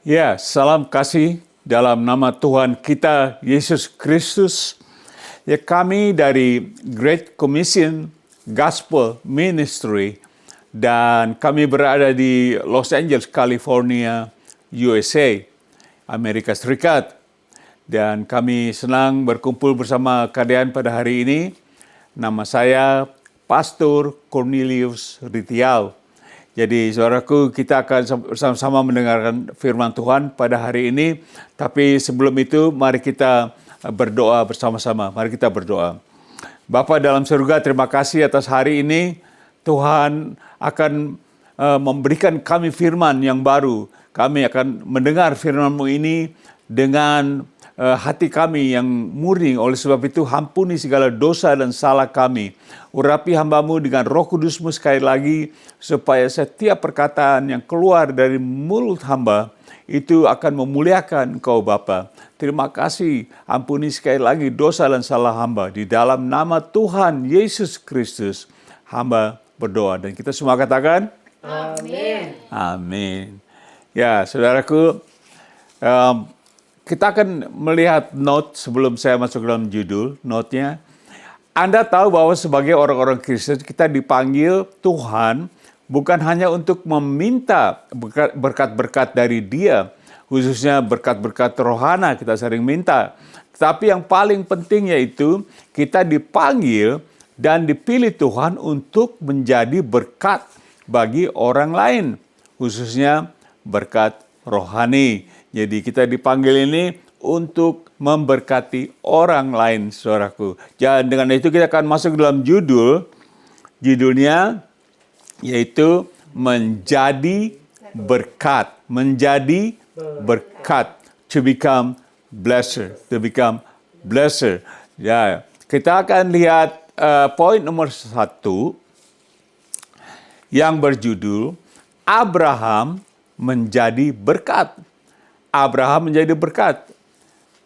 Ya, salam kasih dalam nama Tuhan kita Yesus Kristus. Ya, kami dari Great Commission Gospel Ministry dan kami berada di Los Angeles, California, USA, Amerika Serikat. Dan kami senang berkumpul bersama kalian pada hari ini. Nama saya Pastor Cornelius Ritiau. Jadi saudaraku, kita akan bersama-sama mendengarkan firman Tuhan pada hari ini. Tapi sebelum itu, mari kita berdoa bersama-sama. Mari kita berdoa. Bapa dalam surga, terima kasih atas hari ini. Tuhan akan memberikan kami firman yang baru. Kami akan mendengar firman-Mu ini dengan hati kami yang murni. Oleh sebab itu, ampuni segala dosa dan salah kami. Urapi hamba-Mu dengan Roh Kudus-Mu sekali lagi, supaya setiap perkataan yang keluar dari mulut hamba itu akan memuliakan Engkau Bapa. Terima kasih, ampuni sekali lagi dosa dan salah hamba. Di dalam nama Tuhan Yesus Kristus, hamba berdoa. Dan kita semua katakan, Amin. Amin. Ya, saudaraku, kita akan melihat note sebelum saya masuk dalam judul, note-nya. Anda tahu bahwa sebagai orang-orang Kristen kita dipanggil Tuhan bukan hanya untuk meminta berkat-berkat dari Dia, khususnya berkat-berkat rohana kita sering minta. Tapi yang paling penting yaitu kita dipanggil dan dipilih Tuhan untuk menjadi berkat bagi orang lain, khususnya berkat rohani. Jadi kita dipanggil ini untuk memberkati orang lain, saudaraku. Dan dengan itu kita akan masuk dalam judulnya yaitu menjadi berkat. Menjadi berkat. To become blesser. To become blesser. Ya, kita akan lihat poin nomor 1 yang berjudul Abraham menjadi berkat. Abraham menjadi berkat.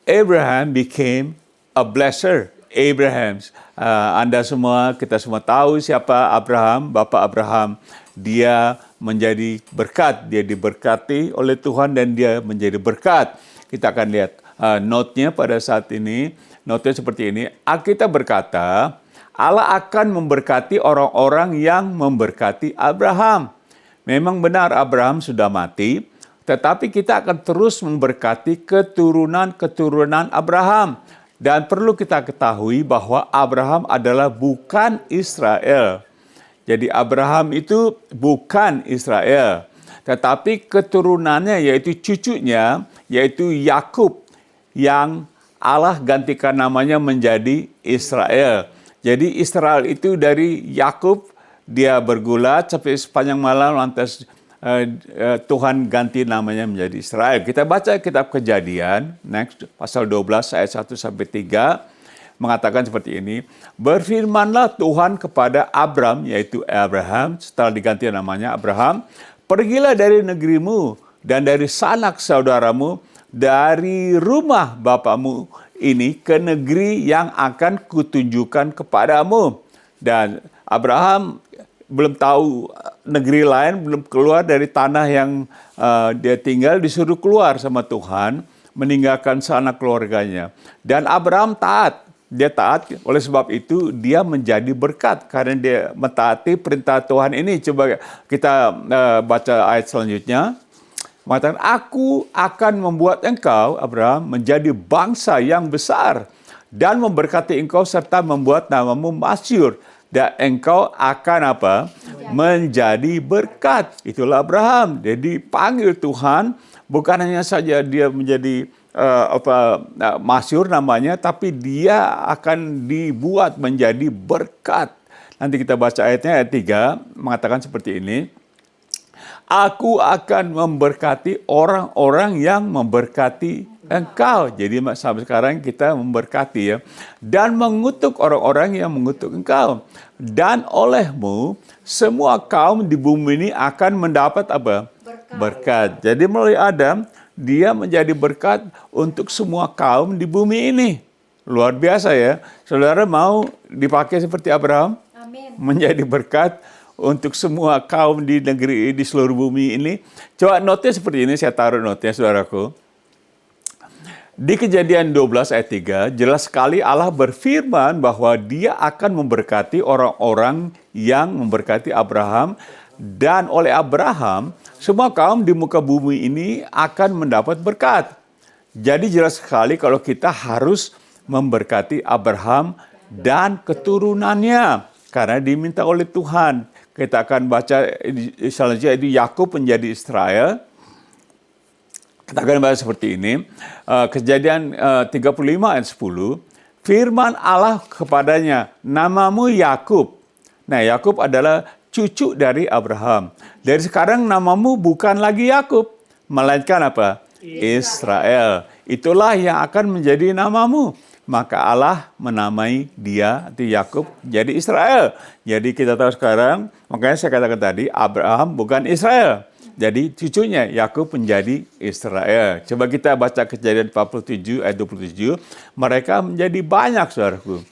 Abraham became a blesser. Anda semua, kita semua tahu siapa Abraham, Bapak Abraham. Dia menjadi berkat. Dia diberkati oleh Tuhan dan dia menjadi berkat. Kita akan lihat note-nya pada saat ini. Note-nya seperti ini. Alkitab berkata, Allah akan memberkati orang-orang yang memberkati Abraham. Memang benar Abraham sudah mati, tetapi kita akan terus memberkati keturunan-keturunan Abraham. Dan perlu kita ketahui bahwa Abraham adalah bukan Israel. Jadi Abraham itu bukan Israel. Tetapi keturunannya yaitu cucunya, yaitu Yakub, yang Allah gantikan namanya menjadi Israel. Jadi Israel itu dari Yakub, dia bergulat sampai sepanjang malam, lantas Tuhan ganti namanya menjadi Israel. Kita baca kitab Kejadian, next, pasal 12 ayat 1-3, mengatakan seperti ini. Berfirmanlah Tuhan kepada Abram, yaitu Abraham, setelah diganti namanya Abraham, pergilah dari negerimu dan dari sanak saudaramu, dari rumah bapamu ini ke negeri yang akan kutunjukkan kepadamu. Dan Abraham belum tahu negeri lain, belum keluar dari tanah yang dia tinggal, disuruh keluar sama Tuhan, meninggalkan sanak keluarganya. Dan Abraham taat, dia taat, oleh sebab itu dia menjadi berkat, karena dia mentaati perintah Tuhan ini. Coba kita baca ayat selanjutnya. Mengatakan, aku akan membuat engkau, Abraham, menjadi bangsa yang besar, dan memberkati engkau serta membuat namamu masyhur. Dan engkau akan apa? Menjadi berkat. Itulah Abraham. Jadi panggil Tuhan, bukan hanya saja dia menjadi masyhur namanya, tapi dia akan dibuat menjadi berkat. Nanti kita baca ayatnya, ayat 3, mengatakan seperti ini. Aku akan memberkati orang-orang yang memberkati engkau. Jadi sampai sekarang kita memberkati ya. Dan mengutuk orang-orang yang mengutuk engkau. Dan olehmu semua kaum di bumi ini akan mendapat apa? Berkat. Jadi melalui Adam, dia menjadi berkat untuk semua kaum di bumi ini. Luar biasa ya. Saudara mau dipakai seperti Abraham? Amin. Menjadi berkat untuk semua kaum di negeri, di seluruh bumi ini. Coba notnya seperti ini, saya taruh notnya saudaraku. Di Kejadian 12 ayat 3, jelas sekali Allah berfirman bahwa Dia akan memberkati orang-orang yang memberkati Abraham, dan oleh Abraham, semua kaum di muka bumi ini akan mendapat berkat. Jadi jelas sekali kalau kita harus memberkati Abraham dan keturunannya, karena diminta oleh Tuhan. Kita akan baca selanjutnya, itu Yakub menjadi Israel. Kita akan bahas seperti ini. Kejadian 35 ayat 10. Firman Allah kepadanya, namamu Yakub. Nah, Yakub adalah cucu dari Abraham. Dari sekarang namamu bukan lagi Yakub, melainkan apa? Israel. Itulah yang akan menjadi namamu. Maka Allah menamai dia, itu Yakub, jadi Israel. Jadi kita tahu sekarang, makanya saya katakan tadi, Abraham bukan Israel. Jadi cucunya Yakub menjadi Israel. Coba kita baca Kejadian 47 ayat 27. Mereka menjadi banyak, saudaraku.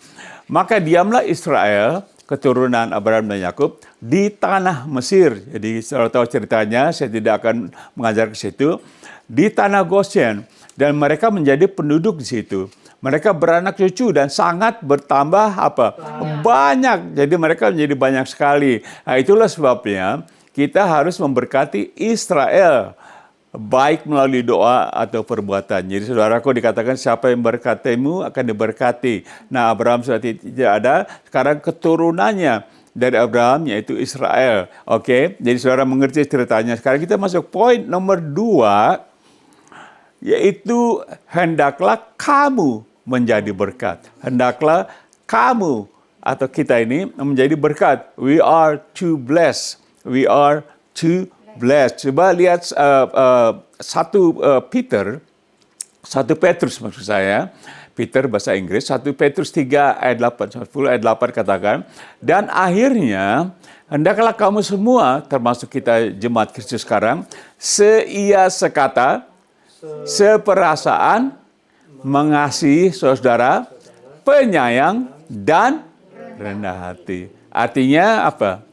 Maka diamlah Israel, keturunan Abraham dan Yakub, di tanah Mesir. Jadi saudara tahu ceritanya, saya tidak akan mengajar ke situ. Di tanah Goshen, dan mereka menjadi penduduk di situ. Mereka beranak cucu dan sangat bertambah apa? Banyak. Jadi mereka menjadi banyak sekali. Nah, itulah sebabnya kita harus memberkati Israel, baik melalui doa atau perbuatan. Jadi saudaraku, dikatakan siapa yang berkatimu akan diberkati. Nah, Abraham sudah tidak ada, sekarang keturunannya dari Abraham yaitu Israel. Oke, jadi saudara mengerti ceritanya. Sekarang kita masuk poin nomor 2, yaitu hendaklah kamu menjadi berkat. Hendaklah kamu atau kita ini menjadi berkat. We are to bless. We are to bless. Coba lihat 1 Petrus maksud saya. Peter bahasa Inggris. 1 Petrus 3 ayat 8. 10 ayat 8 katakan. Dan akhirnya, hendaklah kamu semua, termasuk kita jemaat Kristus sekarang, seia sekata, seperasaan, mengasihi saudara, penyayang, dan rendah hati. Artinya apa?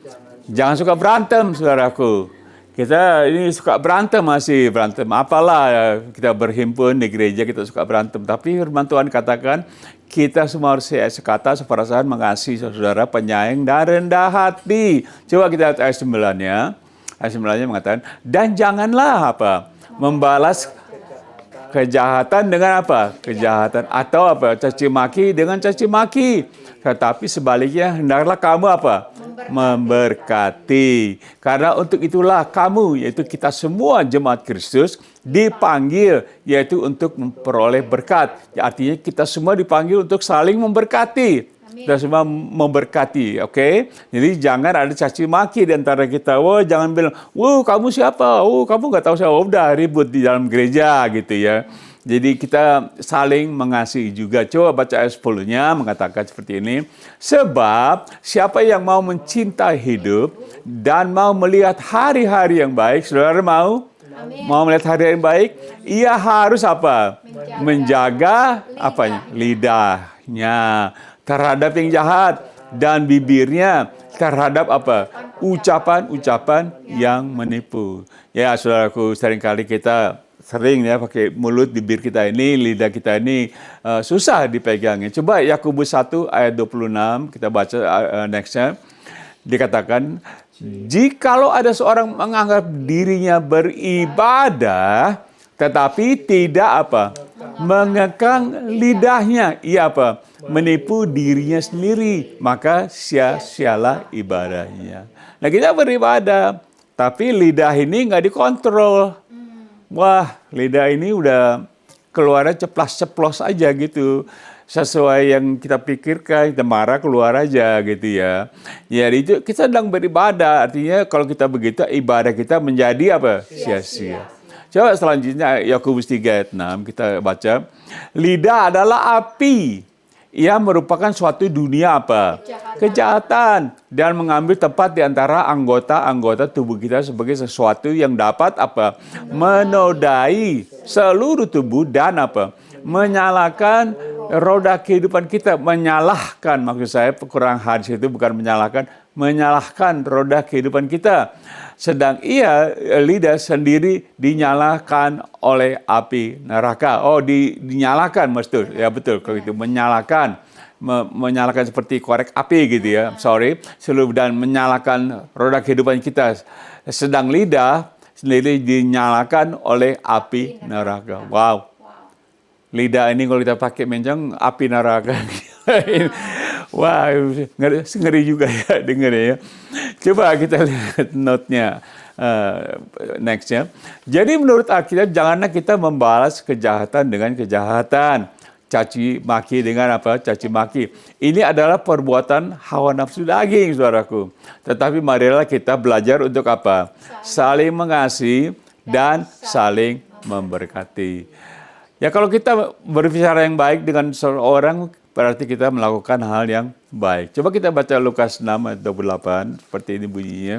Jangan suka berantem, saudaraku. Kita ini suka berantem, masih berantem. Apalah kita berhimpun di gereja, kita suka berantem. Tapi firman Tuhan katakan, kita semua harus sekata, seperasaan, mengasihi saudara, penyayang, dan rendah hati. Coba kita lihat ayat 9-nya. Ayat 9-nya mengatakan, dan janganlah apa? Membalas kejahatan dengan apa? Kejahatan. Atau apa? Caci maki dengan caci maki. Tetapi sebaliknya, hendaklah kamu apa? Memberkati. Karena untuk itulah kamu, yaitu kita semua jemaat Kristus, dipanggil, yaitu untuk memperoleh berkat. Artinya kita semua dipanggil untuk saling memberkati. Kita semua memberkati, oke? Jadi jangan ada caci maki di antara kita. Wah, jangan bilang, "Wah, kamu siapa? Oh, kamu nggak tahu siapa." Udah ribut di dalam gereja gitu ya. Jadi kita saling mengasihi juga. Coba baca ayat 10-nya mengatakan seperti ini. Sebab siapa yang mau mencintai hidup dan mau melihat hari-hari yang baik, saudara mau? Amin. Mau melihat hari yang baik, ia harus apa? Menjaga apanya? Lidahnya terhadap yang jahat dan bibirnya terhadap apa? Ucapan-ucapan yang menipu. Ya, saudaraku, seringkali kita sering ya pakai mulut, bibir kita ini, lidah kita ini susah dipegangnya. Coba Yakobus 1 ayat 26, kita baca nextnya. Dikatakan, jikalau ada seorang menganggap dirinya beribadah, tetapi tidak apa? Mengekang lidahnya. Ia apa? Menipu dirinya sendiri. Maka sia-sialah ibadahnya. Nah, kita beribadah, tapi lidah ini nggak dikontrol. Wah, lidah ini udah keluarnya ceplas-ceplos aja gitu. Sesuai yang kita pikirkan, kita marah keluar aja gitu ya. Jadi itu kita sedang beribadah, artinya kalau kita begitu, ibadah kita menjadi apa? Sia-sia. Coba selanjutnya Yakobus 3 ayat 6 kita baca. Lidah adalah api. Ia merupakan suatu dunia apa? Kejahatan. Dan mengambil tempat di antara anggota-anggota tubuh kita sebagai sesuatu yang dapat apa? Menodai seluruh tubuh dan apa? Menyalakan roda kehidupan kita. Menyalahkan, maksud saya kurang hadis itu bukan menyalahkan roda kehidupan kita. Sedang lidah sendiri dinyalakan oleh api neraka. Oh, dinyalakan maksud. Ya betul, kalau itu menyalakan. Menyalakan seperti korek api gitu ya. Dan menyalakan roda kehidupan kita. Sedang lidah sendiri dinyalakan oleh api neraka. Wow. Lidah ini kalau kita pakai mencang api neraka. Wah, ngeri juga ya dengarnya ya. Coba kita lihat note-nya next-nya. Jadi menurut Alkitab, janganlah kita membalas kejahatan dengan kejahatan. Caci maki dengan apa? Caci maki. Ini adalah perbuatan hawa nafsu daging, saudaraku. Tetapi marilah kita belajar untuk apa? Saling mengasihi dan saling memberkati. Ya, kalau kita berbicara yang baik dengan seorang, berarti kita melakukan hal yang baik. Coba kita baca Lukas 6 ayat 28, seperti ini bunyinya.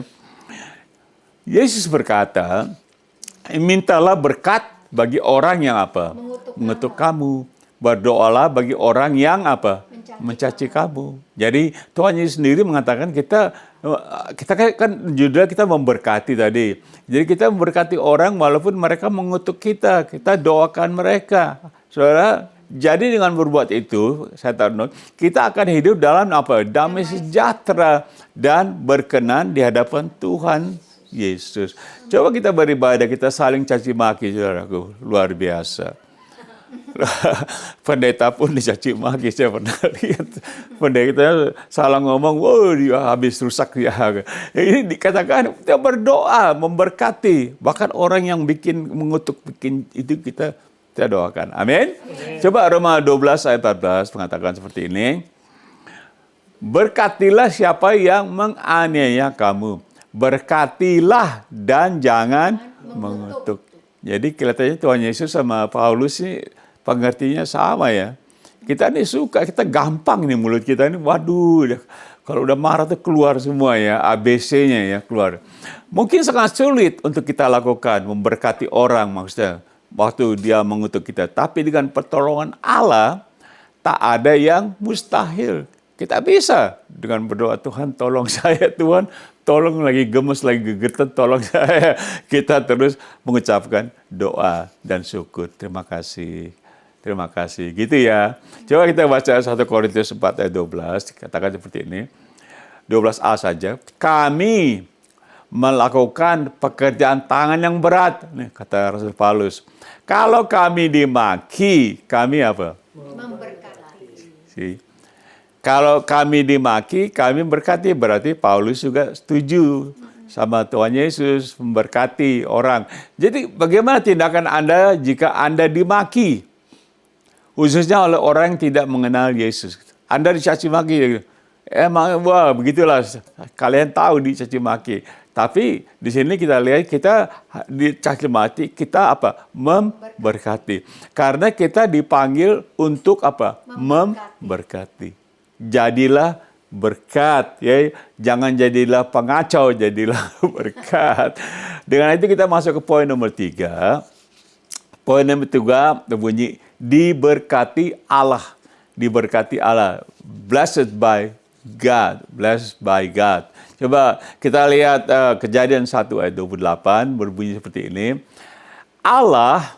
Yesus berkata, mintalah berkat bagi orang yang apa? Mengutuk kamu. Berdoalah bagi orang yang apa? Mencaci kamu. Jadi Tuhan Yesus sendiri mengatakan kita kan judul kita memberkati tadi. Jadi kita memberkati orang walaupun mereka mengutuk kita. Kita doakan mereka. Saudara, jadi dengan berbuat itu, saya taruh, kita akan hidup dalam apa? Damai sejahtera dan berkenan di hadapan Tuhan Yesus. Coba kita beribadah, kita saling caci maki, saudaraku. Luar biasa. Pendeta pun dicaci maki, saya pernah lihat pendeta salah ngomong, wow dia habis rusak ya. Ini dikatakan kita berdoa memberkati, bahkan orang yang mengutuk itu kita doakan. Amin. Coba Roma 12 ayat 14 mengatakan seperti ini. Berkatilah siapa yang menganiaya kamu, berkatilah dan jangan mengutuk. Jadi kelihatannya Tuhan Yesus sama Paulus ini pengertiannya sama ya. Kita ini suka, kita gampang nih mulut kita ini, waduh, kalau udah marah tuh keluar semua ya, ABC-nya ya keluar. Mungkin sangat sulit untuk kita lakukan, memberkati orang maksudnya, waktu dia mengutuk kita. Tapi dengan pertolongan Allah, tak ada yang mustahil. Kita bisa dengan berdoa, Tuhan tolong saya, Tuhan tolong, lagi gemes, lagi gegetan, tolong saya. Kita terus mengucapkan doa dan syukur. Terima kasih. Terima kasih. Gitu ya. Coba kita baca 1 Korintus 4 ayat 12. Katakan seperti ini. 12a saja. Kami melakukan pekerjaan tangan yang berat. Nih, kata Rasul Paulus. Kalau kami dimaki, kami apa? Memberkati. Kalau kami dimaki, kami berkati. Berarti Paulus juga setuju sama Tuhan Yesus memberkati orang. Jadi bagaimana tindakan Anda jika Anda dimaki? Khususnya oleh orang yang tidak mengenal Yesus. Anda dicaci maki. Emang wah begitulah. Kalian tahu dicaci maki. Tapi di sini kita lihat kita dicaci maki, kita apa? Memberkati. Karena kita dipanggil untuk apa? Memberkati. Jadilah berkat, ya. Jangan jadilah pengacau, jadilah berkat. Dengan itu kita masuk ke poin nomor 3. Poin nomor 3 berbunyi diberkati Allah. Diberkati Allah. Blessed by God. Blessed by God. Coba kita lihat Kejadian 1 ayat 28 berbunyi seperti ini. Allah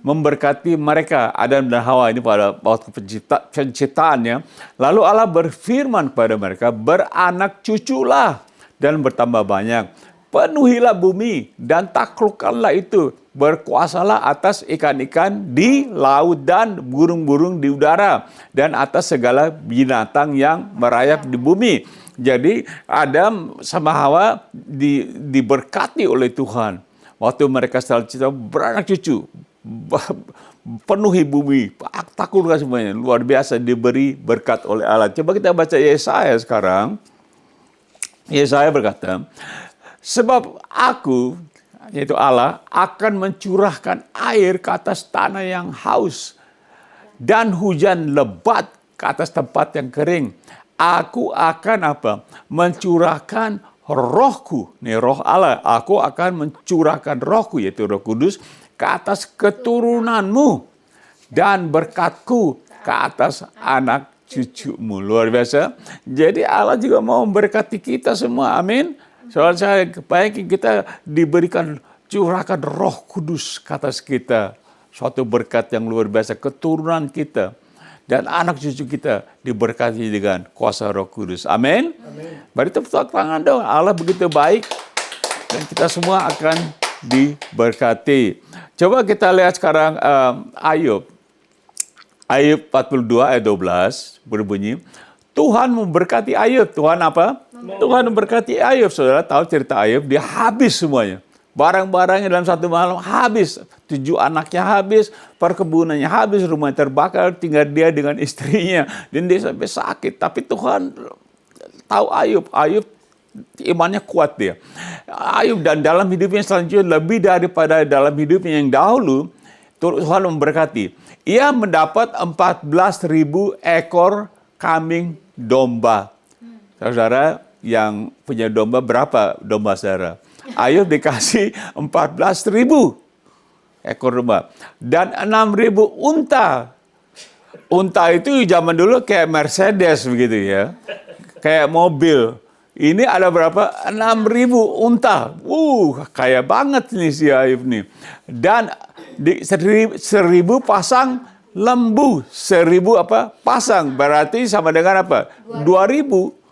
memberkati mereka, Adam dan Hawa ini pada waktu penciptaannya. Lalu Allah berfirman kepada mereka, beranak cuculah dan bertambah banyak. Penuhilah bumi dan taklukkanlah itu. Berkuasalah atas ikan-ikan di laut dan burung-burung di udara. Dan atas segala binatang yang merayap di bumi. Jadi Adam sama Hawa diberkati oleh Tuhan. Waktu mereka setelah cipta beranak cucu. Penuhi bumi, taklukkan semuanya, luar biasa, diberi berkat oleh Allah. Coba kita baca Yesaya sekarang. Yesaya berkata, sebab aku, yaitu Allah, akan mencurahkan air ke atas tanah yang haus dan hujan lebat ke atas tempat yang kering. Aku akan apa? Mencurahkan rohku, nih roh Allah. Aku akan mencurahkan rohku, yaitu Roh Kudus, ke atas keturunanmu dan berkatku ke atas anak cucumu. Luar biasa. Jadi Allah juga mau memberkati kita semua. Amin. Soal saya baik kita diberikan curahkan Roh Kudus ke atas kita. Suatu berkat yang luar biasa. Keturunan kita dan anak cucu kita diberkati dengan kuasa Roh Kudus. Amin. Mari tepuk tangan dong. Allah begitu baik dan kita semua akan diberkati. Coba kita lihat sekarang Ayub. Ayub 42 ayat 12 berbunyi, Tuhan memberkati Ayub. Tuhan apa? Tuhan memberkati Ayub. Saudara tahu cerita Ayub, dia habis semuanya. Barang-barangnya dalam satu malam habis. 7 anaknya habis, perkebunannya habis, rumahnya terbakar, tinggal dia dengan istrinya. Dan dia sampai sakit. Tapi Tuhan tahu Ayub. Ayub imannya kuat dia. Ayub dan dalam hidupnya selanjutnya lebih daripada dalam hidupnya yang dahulu, Tuhan memberkati. Ia mendapat 14.000 ekor kambing domba. Saudara yang punya domba, berapa domba saudara? Ayub dikasih 14.000 ekor domba. Dan 6.000 unta. Unta itu zaman dulu kayak Mercedes begitu ya. Kayak mobil. Ini ada berapa? 6.000 unta. Kaya banget nih si Ayub nih. Dan 1.000 pasang lembu. 1.000 pasang. Berarti sama dengan apa? 2.000.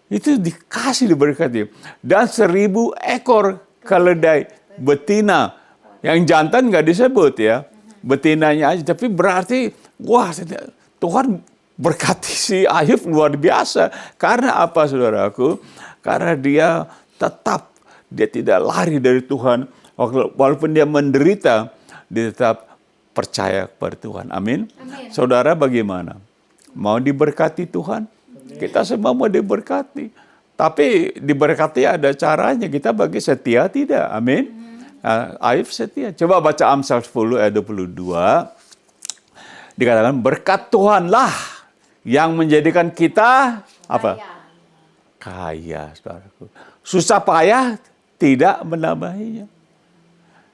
Itu diberkati. Dan 1.000 ekor keledai betina. Yang jantan nggak disebut ya. Betinanya aja. Tapi berarti, Tuhan berkati si Ayub luar biasa. Karena apa saudaraku? Karena dia tidak lari dari Tuhan. Walaupun dia menderita, dia tetap percaya kepada Tuhan. Amin. Saudara bagaimana? Mau diberkati Tuhan? Kita semua mau diberkati. Tapi diberkati ada caranya. Kita bagi setia tidak. Amin. Ayub setia. Coba baca Amsal 10 ayat 22. Dikatakan berkat Tuhanlah yang menjadikan kita apa? Kaya, saudaraku. Susah payah tidak menambahinya.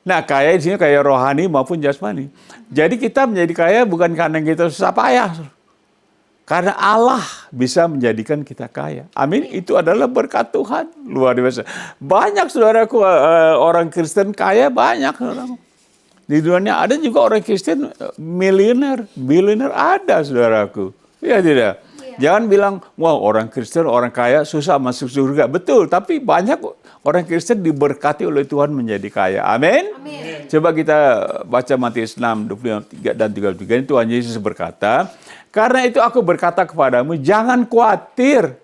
Nah, kaya di sini kaya rohani maupun jasmani. Jadi kita menjadi kaya bukan karena kita susah payah. Karena Allah bisa menjadikan kita kaya. Amin. Itu adalah berkat Tuhan. Luar biasa. Banyak saudaraku orang Kristen kaya banyak. Saudaraku. Di dunia ada juga orang Kristen milioner, bilioner ada saudaraku. Iya tidak? Jangan bilang, wah orang Kristen, orang kaya susah masuk surga. Betul, tapi banyak orang Kristen diberkati oleh Tuhan menjadi kaya. Amin. Coba kita baca Matius 6, 23 dan 33. Tuhan Yesus berkata, karena itu aku berkata kepadamu, jangan khawatir.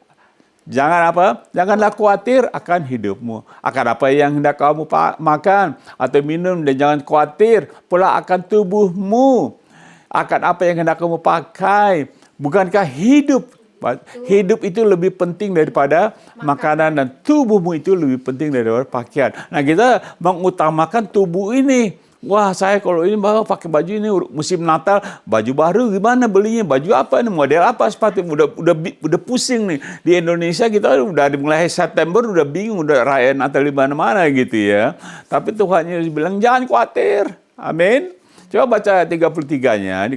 Janganlah khawatir akan hidupmu. Akan apa yang hendak kamu makan atau minum. Dan jangan khawatir pula akan tubuhmu. Akan apa yang hendak kamu pakai. Bukankah hidup itu lebih penting daripada makanan. Dan tubuhmu itu lebih penting daripada pakaian. Nah kita mengutamakan tubuh ini. Wah saya kalau ini pakai baju ini musim Natal, baju baru gimana belinya, baju apa nih, model apa, sepatu, udah pusing nih. Di Indonesia kita udah mulai September udah bingung, udah rayain Natal di mana-mana gitu ya. Tapi Tuhan Yesus bilang jangan khawatir. Amin. Coba baca 33-nya.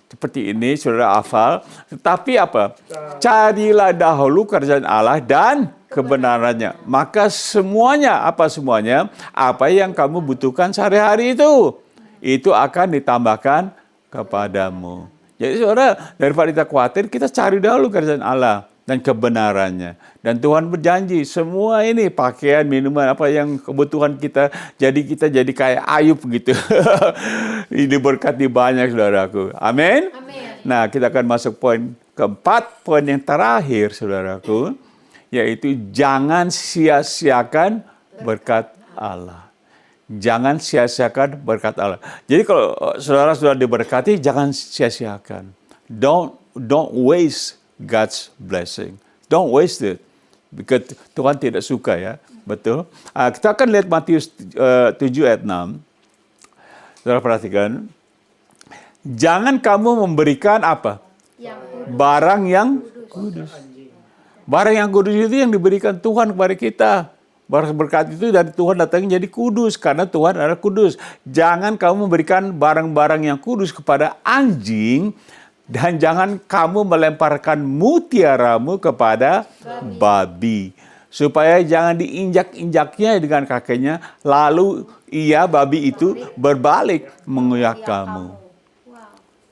Seperti ini, saudara hafal. Tetapi apa? Carilah dahulu kerajaan Allah dan kebenarannya. Maka semuanya, apa yang kamu butuhkan sehari-hari itu akan ditambahkan kepadamu. Jadi saudara, daripada kita khawatir, kita cari dahulu kerajaan Allah dan kebenarannya. Dan Tuhan berjanji, semua ini pakaian, minuman, apa yang kebutuhan kita, jadi kayak Ayub gitu. Ini berkati banyak saudaraku. Amin. Nah, kita akan masuk poin keempat, poin yang terakhir saudaraku, yaitu jangan sia-siakan berkat Allah. Jangan sia-siakan berkat Allah. Jadi kalau saudara sudah diberkati, jangan sia-siakan. Don't waste God's blessing. Don't waste it. Because Tuhan tidak suka ya. Betul. Kita akan lihat Matius 7 ayat 6. Saudara perhatikan. Jangan kamu memberikan apa? Barang yang kudus. Barang yang kudus itu yang diberikan Tuhan kepada kita. Barang berkat itu dari Tuhan datangnya jadi kudus. Karena Tuhan adalah kudus. Jangan kamu memberikan barang-barang yang kudus kepada anjing. Dan jangan kamu melemparkan mutiaramu kepada babi. Supaya jangan diinjak-injaknya dengan kakinya, lalu babi itu berbalik menguyak kamu.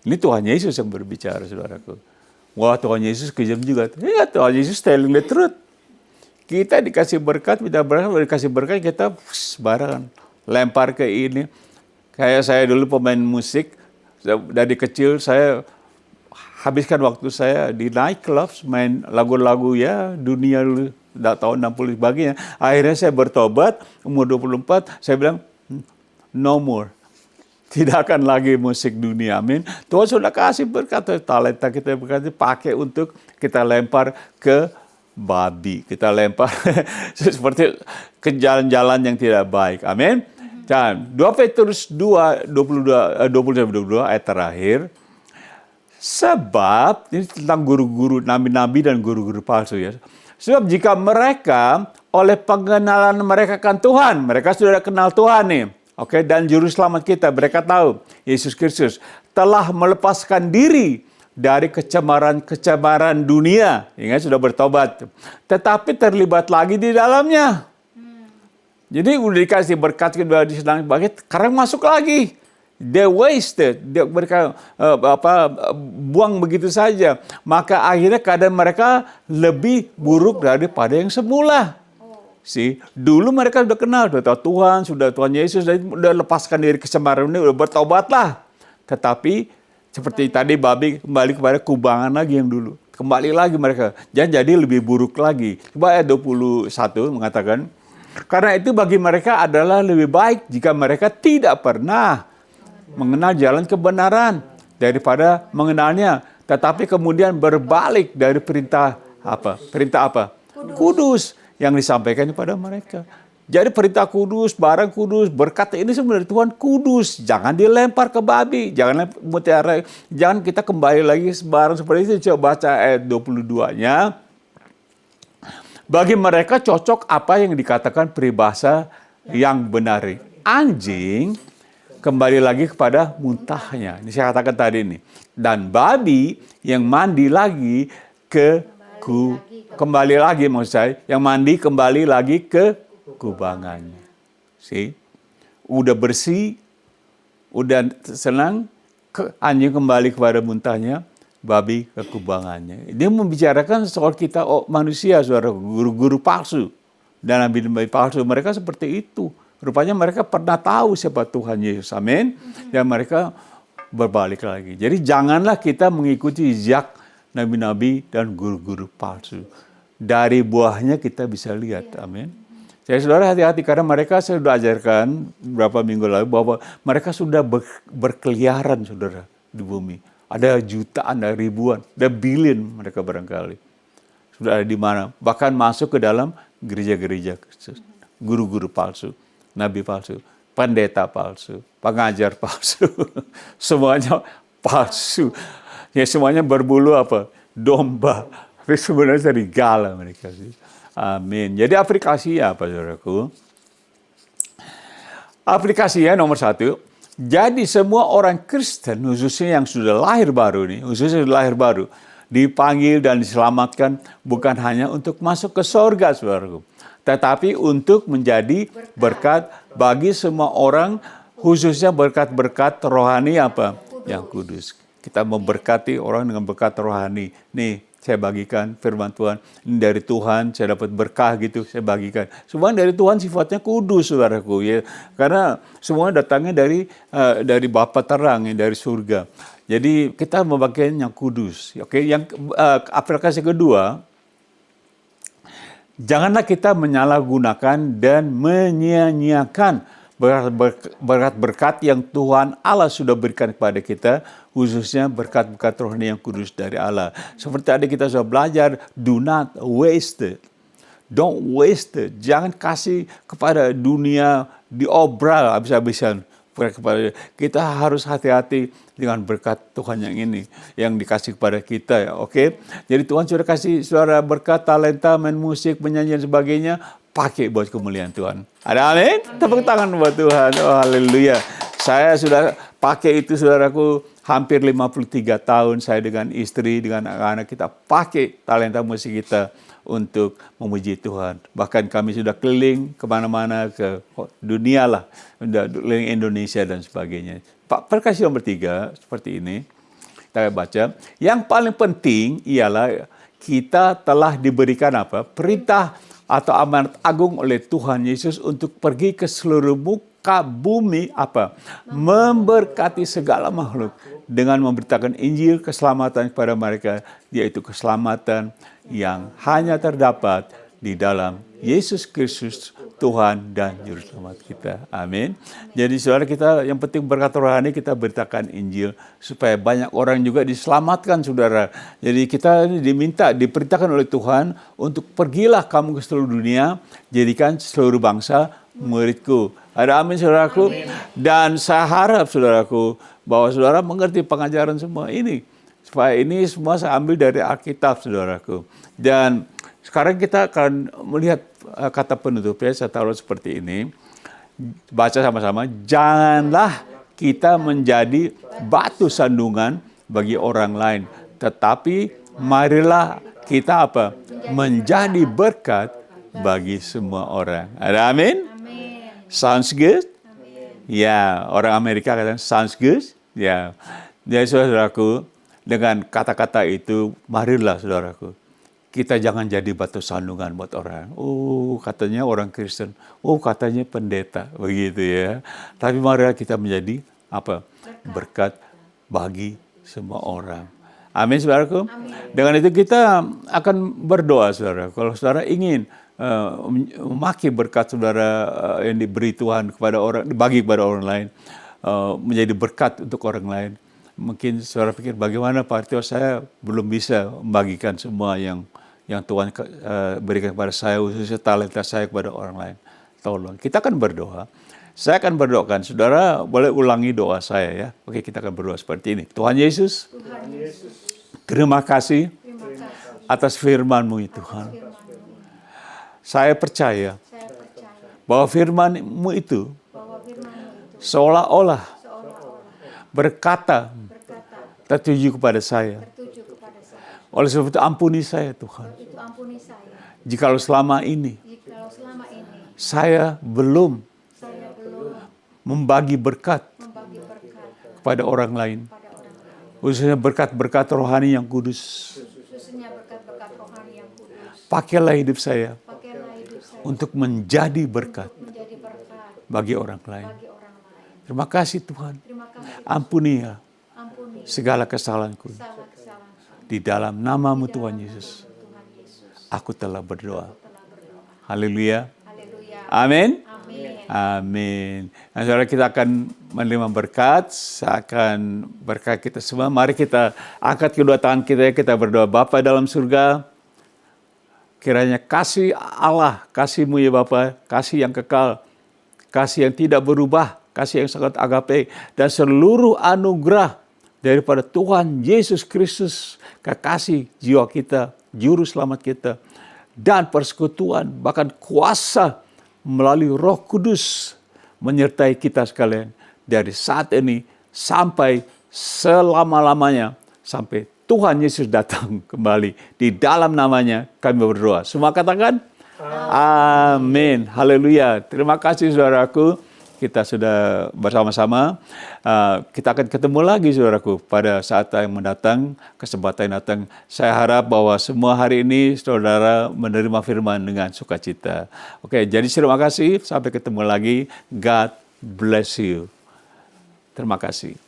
Ini Tuhan Yesus yang berbicara, saudaraku. Wah, Tuhan Yesus kejam juga. Ya, Tuhan Yesus telling the truth. Kita dikasih berkat, dikasih berkat, kita sembarangan lempar ke ini. Kayak saya dulu pemain musik, dari kecil saya habiskan waktu saya di night clubs, main lagu-lagu ya dunia dulu, tahun 60 sebagainya. Akhirnya saya bertobat, umur 24, saya bilang, no more. Tidak akan lagi musik dunia, amin. Tuhan sudah kasih berkat, talenta kita berkat pakai untuk kita lempar ke babi. Kita lempar seperti ke jalan-jalan yang tidak baik, amin. Dan 2 Petrus 2, 22 ayat terakhir, sebab, ini tentang guru-guru, nabi-nabi dan guru-guru palsu ya. Sebab jika mereka oleh pengenalan mereka kan Tuhan, mereka sudah kenal Tuhan nih. Oke, dan juru selamat kita, mereka tahu Yesus Kristus telah melepaskan diri dari kecemaran dunia. Ingat sudah bertobat. Tetapi terlibat lagi di dalamnya. Jadi udah dikasih berkat kedua di sedang bagai, sekarang masuk lagi. They wasted, mereka buang begitu saja. Maka akhirnya keadaan mereka lebih buruk daripada yang semula. Dulu mereka sudah kenal, sudah tahu Tuhan, sudah Tuhan Yesus, sudah lepaskan diri kecemaran ini, sudah bertobatlah. Tetapi seperti tadi babi kembali kepada kubangan lagi yang dulu. Kembali lagi mereka, jadi lebih buruk lagi. Coba ayat 21 mengatakan, karena itu bagi mereka adalah lebih baik jika mereka tidak pernah mengenal jalan kebenaran daripada mengenalnya, tetapi kemudian berbalik dari perintah apa? Perintah apa? Kudus yang disampaikan kepada mereka. Jadi perintah kudus, barang kudus, berkat ini sebenarnya Tuhan kudus. Jangan dilempar ke babi, jangan mutiara, jangan kita kembali lagi barang seperti itu. Coba baca ayat 22-nya. Bagi mereka cocok apa yang dikatakan peribahasa yang benar. Anjing kembali lagi kepada muntahnya. Ini saya katakan tadi ini. Dan babi yang mandi lagi kembali lagi maksud saya, yang mandi kembali lagi ke kubangannya. Udah bersih, udah senang, anjing kembali kepada muntahnya, babi ke kubangannya. Dia membicarakan soal kita manusia, saudara, guru-guru palsu dan nabi-nabi palsu. Mereka seperti itu. Rupanya mereka pernah tahu siapa Tuhan Yesus, amin. Dan mereka berbalik lagi. Jadi janganlah kita mengikuti jejak nabi-nabi dan guru-guru palsu. Dari buahnya kita bisa lihat, amin. Jadi saudara hati-hati karena mereka saya sudah ajarkan beberapa minggu lalu bahwa mereka sudah berkeliaran, saudara, di bumi. Ada jutaan, ada ribuan, ada billion mereka barangkali. Sudah ada di mana? Bahkan masuk ke dalam gereja-gereja, guru-guru palsu. Nabi palsu, pendeta palsu, pengajar palsu, semuanya palsu. Ya semuanya berbulu apa? Domba. Tapi sebenarnya serigala mereka sih. Amin. Jadi aplikasinya apa, saudaraku? Aplikasinya nomor 1. Jadi semua orang Kristen, khususnya yang sudah lahir baru nih, dipanggil dan diselamatkan bukan hanya untuk masuk ke surga, saudaraku, tetapi untuk menjadi berkat bagi semua orang, khususnya berkat-berkat rohani apa? Yang kudus. Kita memberkati orang dengan berkat rohani. Nih, saya bagikan firman Tuhan. Ini dari Tuhan, saya dapat berkah gitu, saya bagikan. Semua dari Tuhan sifatnya kudus, saudaraku. Ya. Karena semua datangnya dari Bapa terang, dari surga. Jadi kita membagikan yang kudus. Oke, yang aplikasi kedua, janganlah kita menyalahgunakan dan menyia-nyiakan berkat-berkat yang Tuhan Allah sudah berikan kepada kita, khususnya berkat-berkat rohani yang kudus dari Allah. Seperti tadi kita sudah belajar, do not waste it. Don't waste it. Jangan kasih kepada dunia diobral habis-habisan. Kita harus hati-hati dengan berkat Tuhan yang ini, yang dikasih kepada kita, ya, oke? Jadi Tuhan sudah kasih saudara berkat, talenta, main musik, penyanyian sebagainya, pakai buat kemuliaan Tuhan. Ada amin? Tepuk tangan buat Tuhan. Oh, haleluya. Saya sudah pakai itu, saudaraku, hampir 53 tahun saya dengan istri, dengan anak-anak kita pakai talenta musik kita untuk memuji Tuhan. Bahkan kami sudah keliling kemana-mana ke dunia lah, sudah keliling Indonesia dan sebagainya. Perkasi nomor 3 seperti ini, kita baca. Yang paling penting ialah kita telah diberikan apa? Perintah atau amanat agung oleh Tuhan Yesus untuk pergi ke seluruh muka bumi apa? Memberkati segala makhluk dengan memberitakan Injil keselamatan kepada mereka, yaitu keselamatan yang hanya terdapat di dalam Yesus Kristus Tuhan dan Juru Selamat kita. Amin. Jadi saudara, kita yang penting berkat rohani, kita beritakan Injil supaya banyak orang juga diselamatkan, saudara. Jadi kita diperintahkan oleh Tuhan untuk pergilah kamu ke seluruh dunia, jadikan seluruh bangsa muridku. Ada amin, saudaraku. Amin. Dan saya harap, saudaraku, bahwa saudara mengerti pengajaran semua ini. Supaya ini semua saya ambil dari Alkitab, saudaraku. Dan sekarang kita akan melihat kata penutupnya, saya taruh seperti ini. Baca sama-sama. Janganlah kita menjadi batu sandungan bagi orang lain, tetapi marilah kita apa? Menjadi berkat bagi semua orang. Ada amin? Sounds good? Ya, orang Amerika katakan sounds good. Ya, jadi saudaraku, dengan kata-kata itu, marilah saudaraku, kita jangan jadi batu sandungan buat orang. Oh, katanya orang Kristen. Oh, katanya pendeta. Begitu ya. Tapi marilah kita menjadi apa? Berkat bagi semua orang. Amin, saudaraku. Amin. Dengan itu kita akan berdoa, saudara. Kalau saudara ingin memakai berkat saudara yang diberi Tuhan kepada orang, dibagi kepada orang lain, menjadi berkat untuk orang lain. Mungkin saudara pikir, bagaimana Pak Artio, saya belum bisa membagikan semua yang Tuhan berikan kepada saya, khususnya talenta saya kepada orang lain. Tolong, kita akan berdoa. Saya akan berdoakan. Saudara boleh ulangi doa saya ya. Oke, kita akan berdoa seperti ini. Tuhan Yesus, terima kasih atas firman-Mu Tuhan. Saya percaya bahwa firman-Mu itu seolah-olah berkata tertuju kepada saya. Oleh sebab itu ampuni saya Tuhan. Jikalau selama ini saya belum membagi berkat kepada orang lain, khususnya berkat-berkat rohani yang kudus, pakailah hidup saya untuk menjadi berkat bagi orang lain. Terima kasih Tuhan. Ampuni ya segala kesalahanku. Di dalam nama-Mu Tuhan Yesus, aku telah berdoa. Haleluya. Amin. Amin. Nah, saudara, kita akan menerima berkat. Saya akan berkat kita semua. Mari kita angkat kedua tangan kita berdoa. Bapa dalam surga, kiranya kasih Allah, kasih-Mu ya Bapa, kasih yang kekal, kasih yang tidak berubah, kasih yang sangat agape, dan seluruh anugerah daripada Tuhan Yesus Kristus, kekasih jiwa kita, juru selamat kita, dan persekutuan, bahkan kuasa melalui Roh Kudus menyertai kita sekalian dari saat ini sampai selama-lamanya, sampai Tuhan Yesus datang kembali. Di dalam namanya kami berdoa. Semua katakan amin. Haleluya. Terima kasih saudaraku. Kita sudah bersama-sama. Kita akan ketemu lagi saudaraku pada saat yang mendatang, kesempatan yang datang. Saya harap bahwa semua hari ini saudara menerima firman dengan sukacita. Oke, jadi terima kasih. Sampai ketemu lagi. God bless you. Terima kasih.